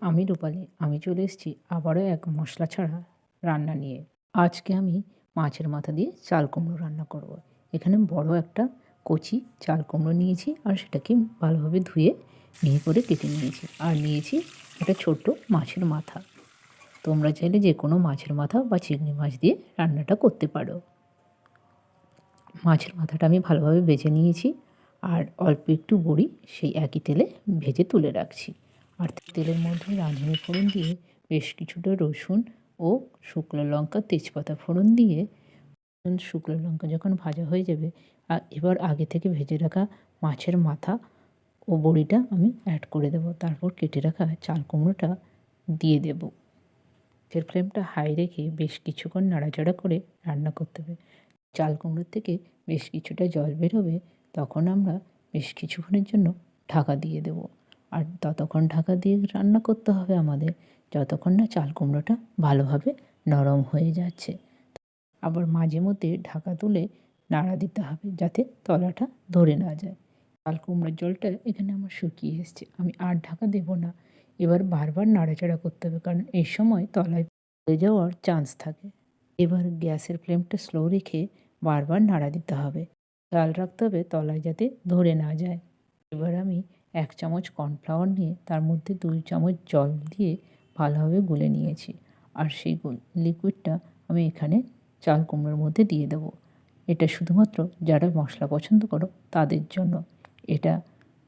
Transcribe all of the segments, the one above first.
আমি রূপালি। আমি চলে এসেছি আবারও এক মশলা ছাড়া রান্না নিয়ে। আজকে আমি মাছের মাথা দিয়ে চাল কুমড়ো রান্না করব। এখানে বড় একটা কচি চাল কুমড়ো নিয়েছি আর সেটাকে ভালোভাবে ধুয়ে মিহি করে কেটে নিয়েছি। আর নিয়েছি একটা ছোট্ট মাছের মাথা। তোমরা চাইলে যে কোনো মাছের মাথা বা চিংড়ি মাছ দিয়ে রান্নাটা করতে পারো। মাছের মাথাটা আমি ভালোভাবে বেছে নিয়েছি আর অল্প একটু বড়ি সেই একই তেলে ভেজে তুলে রাখছি। আর তেলের মধ্যে রাঁধুনি ফোড়ন দিয়ে বেশ কিছুটা রসুন ও শুকনো লঙ্কা তেজপাতা ফোড়ন দিয়ে শুকনো লঙ্কা যখন ভাজা হয়ে যাবে এবার আগে থেকে ভেজে রাখা মাছের মাথা ও বড়িটা আমি অ্যাড করে দেবো। তারপর কেটে রাখা চাল কুমড়োটা দিয়ে দেব। গ্যাসের ফ্লেমটা হাই রেখে বেশ কিছুক্ষণ নাড়াচাড়া করে রান্না করতে হবে। চাল কুমড়োর থেকে বেশ কিছুটা জল বেরোবে, তখন আমরা বেশ কিছুক্ষণের জন্য ঢাকা দিয়ে দেব। আর ততক্ষণ ঢাকা দিয়ে রান্না করতে হবে আমাদের যতক্ষণ না চাল কুমড়োটা ভালোভাবে নরম হয়ে যাচ্ছে। আবার মাঝে মধ্যে ঢাকা তুলে নাড়া দিতে হবে যাতে তলাটা ধরে না যায়। চাল কুমড়োর জলটা এখানে আমার শুকিয়ে এসছে, আমি আর ঢাকা দেব না। এবার বারবার নাড়াচাড়া করতে হবে, কারণ এই সময় তলায় পড়ে যাওয়ার চান্স থাকে। এবার গ্যাসের ফ্লেমটা স্লো রেখে বারবার নাড়া দিতে হবে, খেয়াল রাখতে হবে তলায় যাতে ধরে না যায়। এবার আমি 1 চামচ কর্নফ্লাওয়ার নিয়ে তার মধ্যে 2 চামচ জল দিয়ে ভালোভাবে গুলে নিয়েছি। আর সেই লিকুইডটা আমি এখানে চাল কুমড়োর মধ্যে দিয়ে দেবো। এটা শুধুমাত্র যারা মশলা পছন্দ করো তাদের জন্য। এটা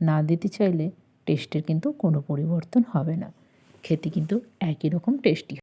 না দিতে চাইলে টেস্টের কিন্তু কোনো পরিবর্তন হবে না, খেতে কিন্তু একই রকম টেস্টি।